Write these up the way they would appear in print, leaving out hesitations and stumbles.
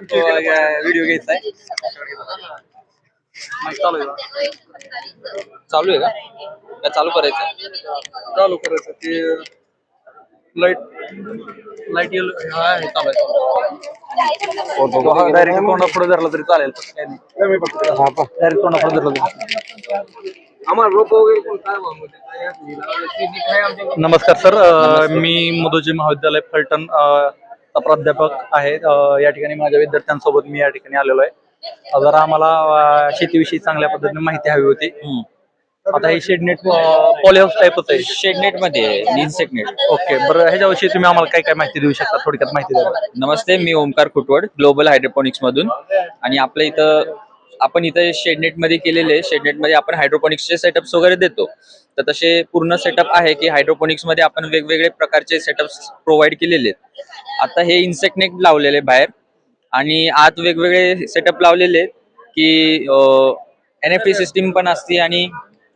Video घ्यायचा आहे. चालू आहे का चालू करायचं चालू करायचं ते लाईट लाईट येईल आहे चालू आहे. डायरेक्ट तोंडा पुढे धरला तरी चालेल. डायरेक्ट तोंडा पुढे धरला तरी. आम्हाला रोप वगैरे कोण काय नमस्कार सर, मी मधोजी महाविद्यालय फलटण प्राध्यापक आहे. या ठिकाणी माझ्या विद्यार्थ्यांसोबत मी या ठिकाणी आलेलो आहे. जरा आम्हाला शेतीविषयी चांगल्या पद्धतीने माहिती हवी होती. आता हे शेडनेट पॉलीहाऊस टाईपच आहे. शेडनेट मध्ये इन्सेक्ट नेट. ओके, बरं, ह्याच्याविषयी तुम्ही आम्हाला काय काय माहिती देऊ शकता? थोडक्यात माहिती द्या. नमस्ते, मी ओमकार खुटवड, ग्लोबल हायड्रोपोनिक्स मधून. आणि आपल्या इथं आपण इथं शेडनेट मध्ये केलेले, शेडनेट मध्ये आपण हायड्रोपोनिक्सचे सेटअप्स वगैरे देतो. तर तसे पूर्ण सेटअप आहे की हायड्रोपोनिक्स मध्ये आपण वेगवेगळे प्रकारचे सेटअप्स प्रोव्हाइड केलेले आहेत. आता हे इन्सेक्ट नेट लावलेले बाहेर आणि आत वेगवेगळे सेटअप लावलेले की NFT सिस्टीम पण असते आणि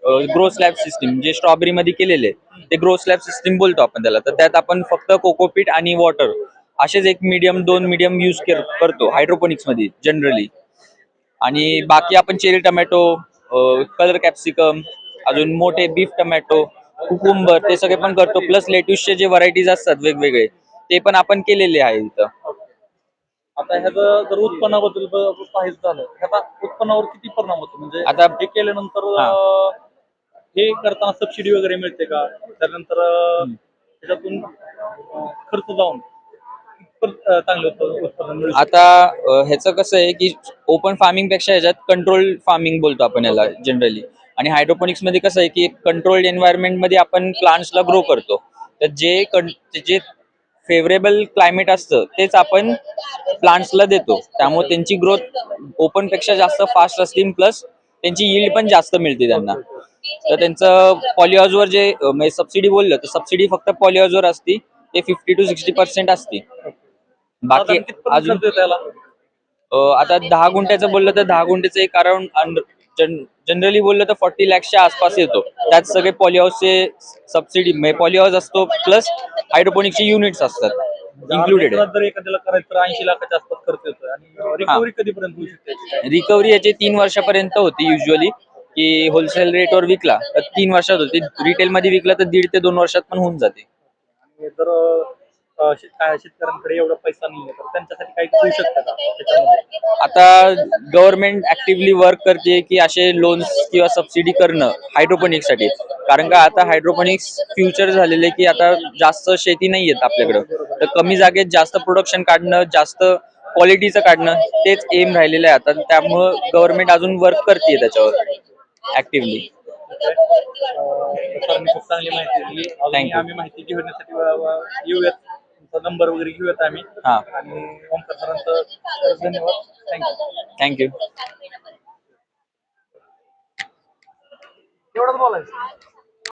ग्रो स्लॅब सिस्टीम जे स्ट्रॉबेरी मध्ये केलेले ते ग्रो स्लॅब सिस्टीम बोलतो आपण त्याला. तर त्यात आपण फक्त कोकोपीट आणि वॉटर असेच एक मीडियम, 2 मीडियम यूज करतो हायड्रोपोनिक्स मध्ये जनरली. आणि बाकी आपण चेरी टमॅटो, कलर कॅप्सिकम, अजून मोठे बीफ टमॅटो, कुकुंबर ते सगळे पण करतो. प्लस लेट्यूसचे जे व्हरायटीज असतात वेगवेगळे ते पण आपण केलेले आहे इथं. आता ह्याचं जर उत्पन्नाबद्दल पाहायचं झालं, ह्याचा उत्पन्नावर किती परिणाम होतो? म्हणजे आता हे केल्यानंतर हे करताना सबसिडी वगैरे मिळते का? त्यानंतर त्याच्यातून खर्च जाऊन चांगलं उत्पन्न मिळू शकतं? आता ह्याचं कसं आहे की ओपन फार्मिंग पेक्षा ह्याच्यात कंट्रोल फार्मिंग बोलतो आपण याला जनरली. आणि हायड्रोपोनिक्स मध्ये कसं आहे की कंट्रोल्ड एन्व्हायरमेंट मध्ये आपण प्लांट्सला ग्रो करतो. तर जे फेवरेबल क्लायमेट असतं तेच आपण प्लांट्सला देतो. त्यामुळे त्यांची ग्रोथ ओपन पेक्षा जास्त फास्ट असते, प्लस त्यांची यील्ड पण जास्त मिळते त्यांना. तर त्यांचं पॉलिहाऊसवर जे म्हणजे सबसिडी बोललं तर सबसिडी फक्त पॉलिहाऊसवर असते, ते 50 to 60% असते. बाकी अजून आता 10 गुंठ्याचं बोललं तर 10 गुंठ्याचं एक अराउंड जनरली बोललं तर 40 lakhsच्या आसपास येतो. त्यात सगळे पॉलिहाऊसचे सबसिडी म्हणजे पॉलिहाऊस असतो प्लस हायड्रोपोनिक्सचे युनिट्स असतात इन्क्लुडेड. जर एखाद्याला करायचं तर 80 लाखाच्या आसपास खर्च येतो. आणि रिकव्हरी कधीपर्यंत होऊ शकते? रिकव्हरी याची 3 वर्षापर्यंत होती युजली, की होलसेल रेटवर विकला तर 3 वर्षात होती. रिटेल मध्ये विकला तर 1.5 ते 2 वर्षात पण होऊन जाते. जर शेतकऱ्यांकडे एवढा पैसा नाहीये तर त्यांच्यासाठी काही होऊ शकतं का त्याच्यामध्ये? आता गव्हर्नमेंट ऍक्टिव्हली वर्क करते की असे लोन्स किंवा सबसिडी करणं हायड्रोपोनिक्स साठी. कारण का आता हायड्रोपोनिक्स फ्युचर झालेले की आता जास्त शेती नाही येत आपल्याकडं, तर कमी जागेत जास्त प्रोडक्शन काढणं, जास्त क्वालिटीचं काढणं तेच एम राहिलेलं आहे आता. त्यामुळं गव्हर्नमेंट अजून वर्क करते त्याच्यावर ऍक्टिव्हली. खूप चांगली माहिती दिली. Thank you. आम्ही माहिती घेण्यासाठी येऊयात, तुमचा नंबर वगैरे घेऊयात आम्ही. आणि ओमकार सरांचं धन्यवाद. थँक्यू. थँक्यू. एवढंच बोलायचं.